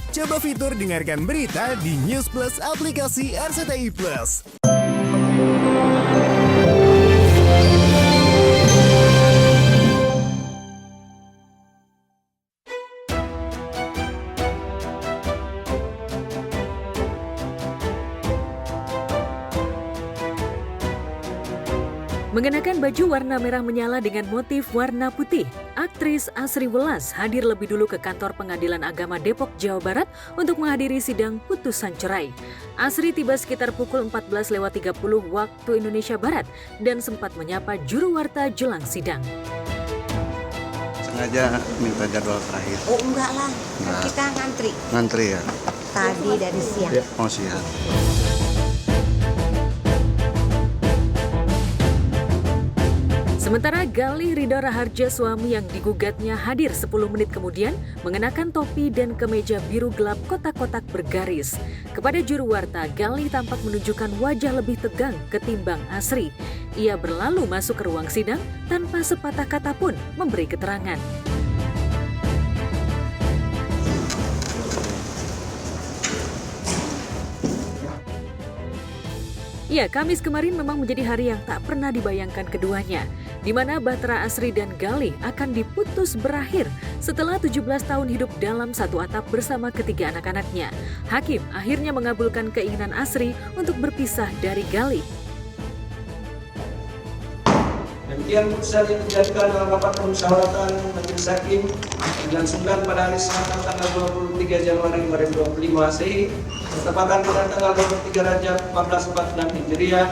Coba fitur dengarkan berita di News Plus aplikasi RCTI Plus. Mengenakan baju warna merah menyala dengan motif warna putih, aktris Asri Welas hadir lebih dulu ke kantor Pengadilan Agama Depok, Jawa Barat untuk menghadiri sidang putusan cerai. Asri tiba sekitar pukul 14.30 waktu Indonesia Barat dan sempat menyapa juru warta jelang sidang. Sengaja minta jadwal terakhir. Oh enggak lah, kan Enggak. kita ngantri. Ngantri ya? Tadi dari siang. Oh siap. Sementara Galih Ridho Raharja, suami yang digugatnya, hadir 10 menit kemudian mengenakan topi dan kemeja biru gelap kotak-kotak bergaris. Kepada juru warta, Galih tampak menunjukkan wajah lebih tegang ketimbang Asri. Ia berlalu masuk ke ruang sidang tanpa sepatah kata pun memberi keterangan. Ya, Kamis kemarin memang menjadi hari yang tak pernah dibayangkan keduanya, di mana bahtera Asri dan Galih akan diputus berakhir setelah 17 tahun hidup dalam satu atap bersama ketiga anak-anaknya. Hakim akhirnya mengabulkan keinginan Asri untuk berpisah dari Galih. Demikian putusan yang dijadikan dalam rapat permusyawaratan Majelis Hakim dilangsungkan pada hari Selasa tanggal 23 Januari 2025 Masehi bertepatan pada tanggal 23 Rajab 1446 Hijriah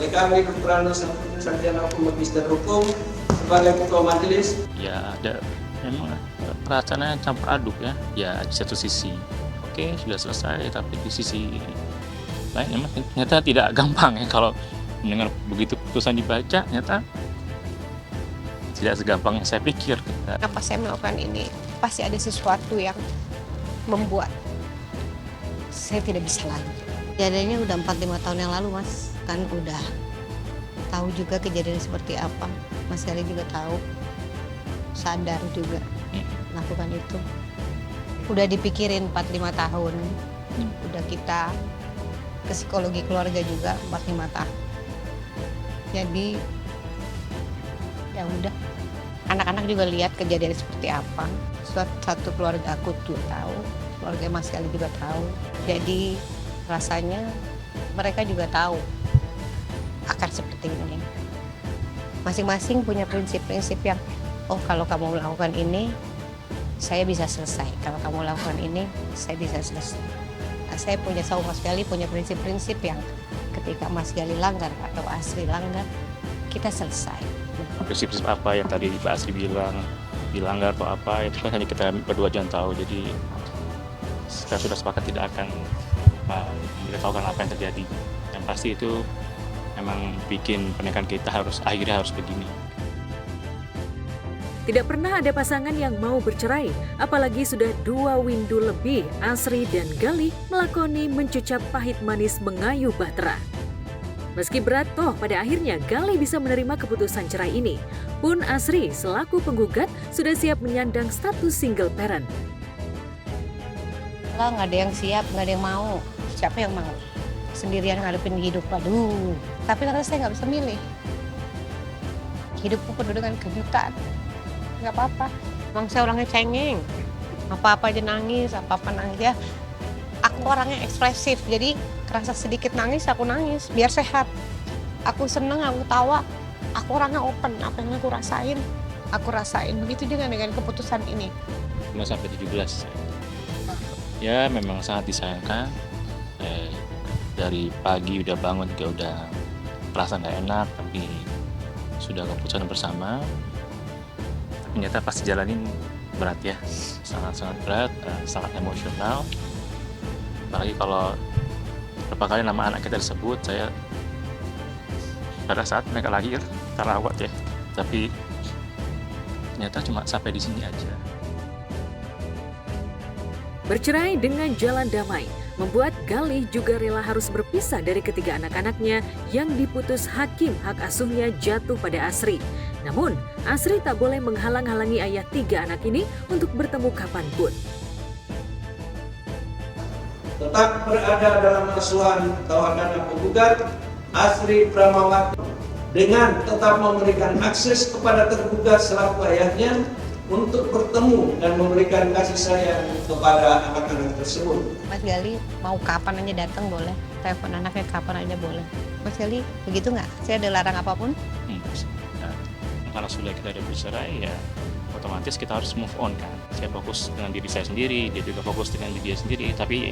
oleh kami Dr. Anus Sarjana Hukum Magister Hukum sebagai Ketua Majelis. Ya ada memang perasaannya campur aduk ya. Ya di satu sisi oke sudah selesai, tapi di sisi lain memang ternyata tidak gampang ya kalau mendengar begitu putusan dibaca, ternyata tidak segampang yang saya pikir. Kenapa saya melakukan ini? Pasti ada sesuatu yang membuat saya tidak bisa lagi. Kejadiannya udah 4-5 tahun yang lalu, Mas. Kan udah tahu juga kejadian seperti apa. Mas Galih juga tahu. Sadar juga melakukan itu. Udah dipikirin 4-5 tahun. Udah kita ke psikologi keluarga juga 4-5 tahun. Jadi ya udah. Anak-anak juga lihat kejadian seperti apa. Satu keluarga aku tuh tahu, keluarga Mas Galih juga tahu. Jadi rasanya mereka juga tahu akan seperti ini. Masing-masing punya prinsip-prinsip yang, oh kalau kamu melakukan ini, saya bisa selesai. Kalau kamu lakukan ini, saya bisa selesai. Nah, saya punya sama Mas Galih punya prinsip-prinsip yang ketika Mas Galih langgar atau Asri langgar, kita selesai. Prinsip-prinsip apa yang tadi Pak Asri bilang dilanggar atau apa, itu kan hanya kita berdua yang tahu. Jadi kita sudah sepakat tidak akan memberitahukan apa yang terjadi. Yang pasti itu memang bikin pernikahan kita akhirnya harus begini. Tidak pernah ada pasangan yang mau bercerai, apalagi sudah 2 windu lebih Asri dan Galih melakoni mencucap pahit manis mengayuh bahtera. Meski berat, toh pada akhirnya Galih bisa menerima keputusan cerai ini. Pun Asri selaku penggugat sudah siap menyandang status single parent. Lah nggak ada yang siap, nggak ada yang mau. Siapa yang mau? Sendirian ngadepin hidup, aduh. Tapi karena saya nggak bisa milih. Hidupku penuh dengan kejutan. Nggak apa-apa. Emang saya orangnya cengeng. Apa-apa aja nangis, apa-apa nangis ya. Aku orangnya ekspresif, jadi kerasa sedikit nangis, aku nangis, biar sehat. Aku seneng, aku tawa, aku orangnya open, apa yang aku rasain. Begitu juga dengan keputusan ini. 5 sampai 17. Ya memang sangat disayangkan. Dari pagi udah bangun juga udah perasaan nggak enak, tapi sudah keputusan bersama. Ternyata pas dijalanin berat ya, sangat-sangat berat, sangat emosional. Apalagi kalau berapa kali nama anak kita disebut, saya pada saat mereka lahir terawat ya, tapi ternyata cuma sampai di sini aja. Bercerai dengan jalan damai membuat Galih juga rela harus berpisah dari ketiga anak-anaknya yang diputus hakim hak asuhnya jatuh pada Asri. Namun, Asri tak boleh menghalang-halangi ayah 3 anak ini untuk bertemu kapanpun. tetap berada dalam asuhan tahanan penggugat Asri Pramawati dengan tetap memberikan akses kepada tergugat selaku ayahnya untuk bertemu dan memberikan kasih sayang kepada anak-anak tersebut. Mas Gali mau kapan aja datang boleh, telepon anaknya kapan aja boleh. Mas Gali begitu nggak? Saya ada larang apapun? Nah, kalau sudah kita udah bercerai ya otomatis kita harus move on kan. Saya fokus dengan diri saya sendiri, dia juga fokus dengan diri dia sendiri. Tapi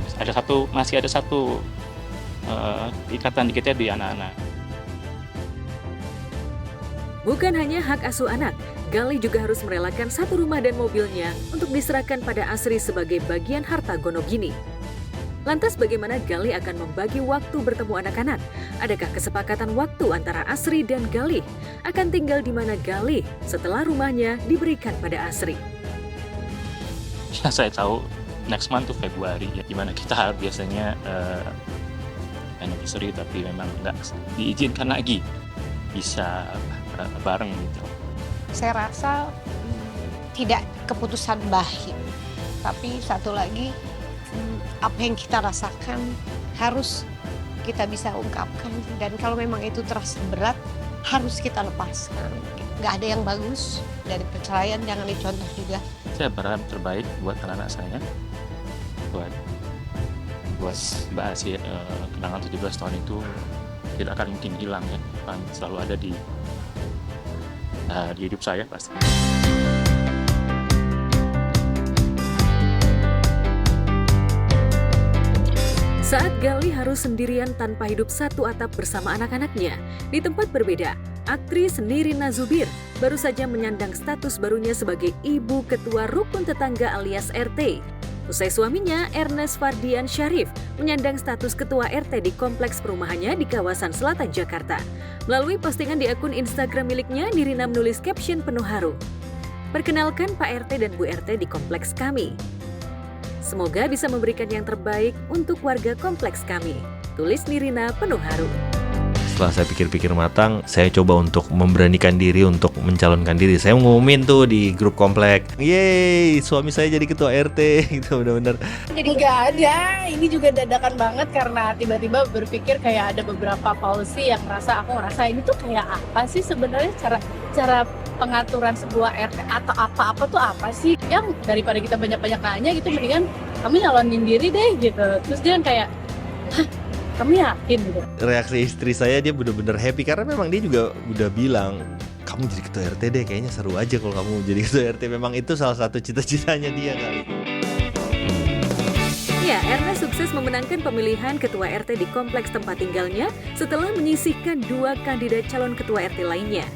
masih ada satu ikatan di kita di anak-anak. Bukan hanya hak asuh anak, Gali juga harus merelakan satu rumah dan mobilnya untuk diserahkan pada Asri sebagai bagian harta Gonogini. Lantas bagaimana Gali akan membagi waktu bertemu anak-anak? Adakah kesepakatan waktu antara Asri dan Gali? Akan tinggal di mana Gali setelah rumahnya diberikan pada Asri? Ya saya tahu next month tuh Februari ya, dimana kita biasanya anniversary tapi memang nggak diizinkan lagi bisa bareng gitu. Saya rasa tidak keputusan baik, tapi satu lagi apa yang kita rasakan harus kita bisa ungkapkan, dan kalau memang itu terasa berat harus kita lepaskan. Nggak ada yang bagus dari perceraian, jangan dicontoh juga. Saya berharap terbaik buat anak-anak saya, buat Mbak Asri. Kenangan 17 tahun itu tidak akan mungkin hilang ya, akan selalu ada di hidup saya pasti. Saat Gali harus sendirian tanpa hidup satu atap bersama anak-anaknya, di tempat berbeda, aktris Nirina Zubir baru saja menyandang status barunya sebagai ibu ketua rukun tetangga alias RT. Usai suaminya, Ernest Fardian Syarif, menyandang status ketua RT di kompleks perumahannya di kawasan selatan Jakarta. Melalui postingan di akun Instagram miliknya, Nirina menulis caption penuh haru. Perkenalkan Pak RT dan Bu RT di kompleks kami. Semoga bisa memberikan yang terbaik untuk warga kompleks kami. Tulis Nirina penuh haru. Setelah saya pikir-pikir matang, saya coba untuk memberanikan diri untuk mencalonkan diri. Saya ngumumin tuh di grup komplek, yeay, suami saya jadi ketua RT, gitu benar-benar. Jadi nggak ada, ini juga dadakan banget karena tiba-tiba berpikir kayak ada beberapa policy yang aku ngerasa ini tuh kayak apa sih sebenarnya cara pengaturan sebuah RT atau apa-apa tuh apa sih? Yang daripada kita banyak-banyak nanya gitu, mendingan kami nyalonin diri deh gitu. Terus dia kayak, hah? Kamu yakin gitu? Reaksi istri saya, dia benar-benar happy karena memang dia juga udah bilang, kamu jadi ketua RT deh, kayaknya seru aja kalau kamu jadi ketua RT. Memang itu salah satu cita-citanya dia kali. Ya, Ernest sukses memenangkan pemilihan ketua RT di kompleks tempat tinggalnya setelah menyisihkan 2 kandidat calon ketua RT lainnya.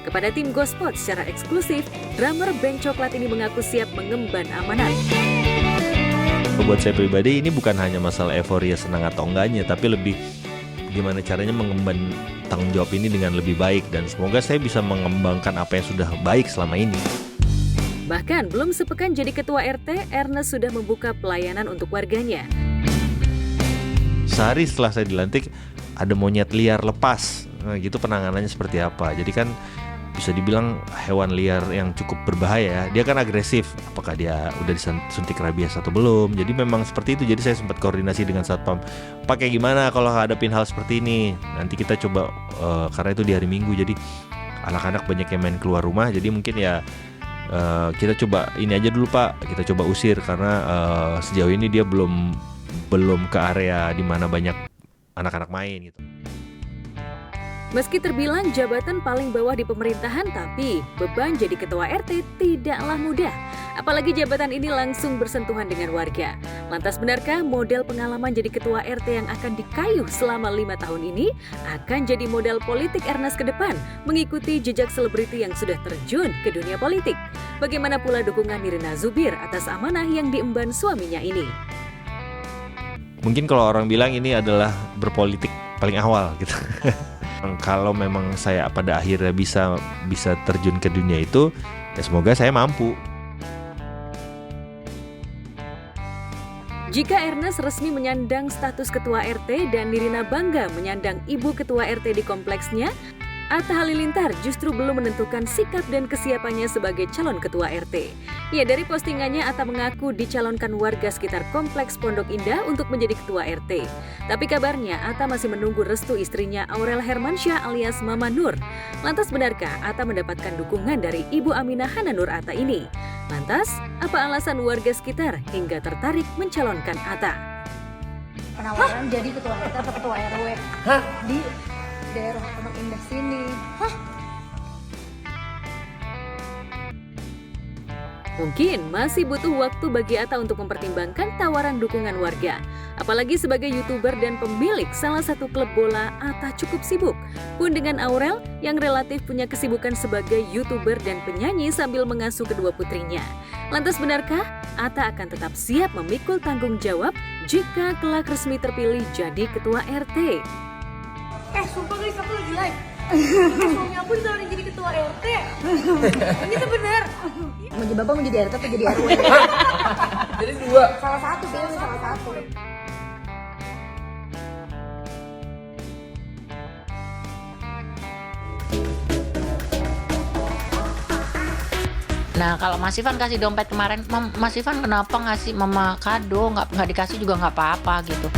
Kepada tim Gospot secara eksklusif, drummer band Coklat ini mengaku siap mengemban amanat. Buat saya pribadi ini bukan hanya masalah euforia senang atau enggaknya, tapi lebih gimana caranya mengemban tanggung jawab ini dengan lebih baik, dan semoga saya bisa mengembangkan apa yang sudah baik selama ini. Bahkan belum sepekan jadi ketua RT, Ernest sudah membuka pelayanan untuk warganya. Sehari setelah saya dilantik, ada monyet liar lepas. Nah, gitu penanganannya seperti apa? Jadi kan bisa dibilang hewan liar yang cukup berbahaya. Dia kan agresif. Apakah dia udah disuntik rabies atau belum? Jadi memang seperti itu. Jadi saya sempat koordinasi dengan Satpam. Pakai gimana kalau hadapin hal seperti ini? Nanti kita coba karena itu di hari Minggu. Jadi anak-anak banyak yang main keluar rumah. Jadi mungkin ya kita coba ini aja dulu Pak. Kita coba usir karena sejauh ini dia belum ke area di mana banyak anak-anak main gitu. Meski terbilang jabatan paling bawah di pemerintahan, tapi beban jadi ketua RT tidaklah mudah. Apalagi jabatan ini langsung bersentuhan dengan warga. Lantas benarkah model pengalaman jadi ketua RT yang akan dikayuh selama 5 tahun ini akan jadi modal politik Ernest ke depan, mengikuti jejak selebriti yang sudah terjun ke dunia politik? Bagaimana pula dukungan Nirina Zubir atas amanah yang diemban suaminya ini? Mungkin kalau orang bilang ini adalah berpolitik paling awal gitu. Kalau memang saya pada akhirnya bisa terjun ke dunia itu, ya semoga saya mampu. Jika Ernest resmi menyandang status ketua RT dan Nirina bangga menyandang ibu ketua RT di kompleksnya, Atta Halilintar justru belum menentukan sikap dan kesiapannya sebagai calon ketua RT. Ya, dari postingannya Atta mengaku dicalonkan warga sekitar Kompleks Pondok Indah untuk menjadi ketua RT. Tapi kabarnya Atta masih menunggu restu istrinya Aurel Hermansyah alias Mama Nur. Lantas benarkah Atta mendapatkan dukungan dari Ibu Aminah Hana Nur Atta ini? Lantas, apa alasan warga sekitar hingga tertarik mencalonkan Atta? Penawaran jadi ketua RT atau ketua RW di daerah Pondok Indah sini. Mungkin masih butuh waktu bagi Atta untuk mempertimbangkan tawaran dukungan warga. Apalagi sebagai YouTuber dan pemilik salah satu klub bola, Atta cukup sibuk. Pun dengan Aurel yang relatif punya kesibukan sebagai YouTuber dan penyanyi sambil mengasuh kedua putrinya. Lantas benarkah Atta akan tetap siap memikul tanggung jawab jika kelak resmi terpilih jadi ketua RT? Sumpah guys, aku lagi live. Suami aku ditawarin jadi ketua RT. Ini tuh bener. Bapak mau jadi RT atau jadi RW? Jadi dua. Salah satu, pilih salah satu. Nah kalau Mas Ivan kasih dompet kemarin, Mas Ivan kenapa ngasih mama kado, nggak dikasih juga nggak apa-apa gitu.